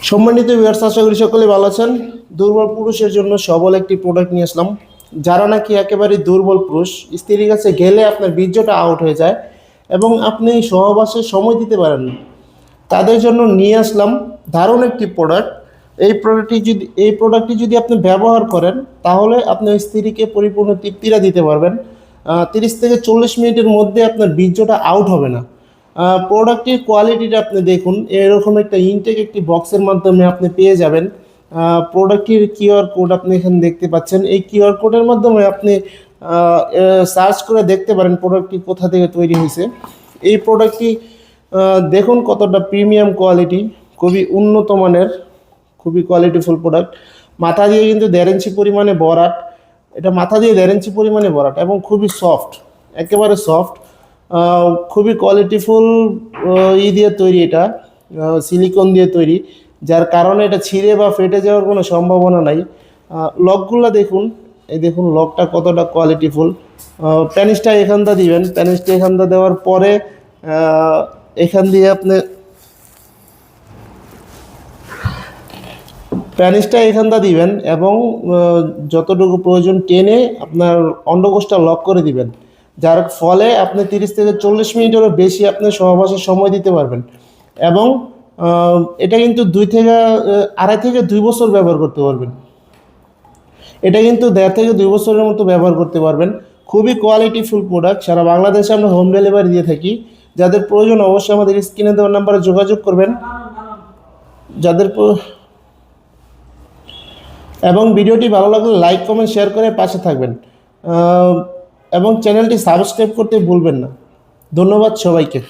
সম্মানিত ভিউয়ার্স, আশা করি সকলে ভালো আছেন। দুর্বল পুরুষের জন্য সবল একটি প্রোডাক্ট নিয়ে আসলাম। যারা নাকি একেবারে দুর্বল পুরুষ, স্ত্রীর কাছে গেলে আপনার বীর্যটা আউট হয়ে যায় এবং আপনি সহবাসে সময় দিতে পারেন না, তাদের জন্য নিয়ে আসলাম দারুণ একটি প্রোডাক্ট। এই প্রোডাক্টটি যদি আপনি ব্যবহার করেন, তাহলে আপনার স্ত্রীকে পরিপূর্ণ তৃপ্তিটা দিতে পারবেন। 30 থেকে 40 মিনিটের মধ্যে আপনার বীর্যটা আউট হবে না। প্রোডাক্টটির কোয়ালিটিটা আপনি দেখুন, এরকম একটা ইনটেক একটি বক্সের মাধ্যমে আপনি পেয়ে যাবেন। প্রোডাক্টটির কিউআর কোড আপনি এখানে দেখতে পাচ্ছেন। এই কিউআর কোডের মাধ্যমে আপনি সার্চ করে দেখতে পারেন প্রোডাক্টটি কোথা থেকে তৈরি হয়েছে। এই প্রোডাক্টটি দেখুন কতটা প্রিমিয়াম কোয়ালিটি, খুবই উন্নত মানের, খুবই কোয়ালিটিফুল প্রোডাক্ট। মাথা দিয়ে কিন্তু 1.5 ইঞ্চি পরিমাণে বরাট, এটা মাথা দিয়ে 1.5 ইঞ্চি পরিমাণে বরাট এবং খুবই সফট, একেবারে সফট, খুবই কোয়ালিটিফুল দিয়ে তৈরি। এটা সিলিকন দিয়ে তৈরি, যার কারণে এটা ছিঁড়ে বা ফেটে যাওয়ার কোনো সম্ভাবনা নাই। লকগুলো দেখুন, এই দেখুন লকটা কতটা কোয়ালিটিফুল। প্যানিসটা এখানটা দিবেন, প্যানিসটা এখানটা দেওয়ার পরে এখান দিয়ে আপনি প্যানিসটা এখানটা দিবেন এবং যতটুকু প্রয়োজন টেনে আপনার অন্ডকোষটা লক করে দিবেন, যার ফলে আপনি 30 থেকে 40 মিনিটেরও বেশি আপনি সহবাসে সময় দিতে পারবেন। এবং এটা কিন্তু 2.5 থেকে 2 বছর ব্যবহার করতে পারবেন। এটা কিন্তু 1.5 থেকে 2 বছরের মতো ব্যবহার করতে পারবেন। খুবই কোয়ালিটিফুল প্রোডাক্ট। সারা বাংলাদেশে আমরা হোম ডেলিভারি দিয়ে থাকি। যাদের প্রয়োজন অবশ্যই আমাদের স্ক্রিনে দেওয়ার নাম্বারে যোগাযোগ করবেন। যাদের এবং ভিডিওটি ভালো লাগলে লাইক কমেন্ট শেয়ার করে পাশে থাকবেন এবং চ্যানেলটি সাবস্ক্রাইব করতে ভুলবেন না। ধন্যবাদ সবাইকে।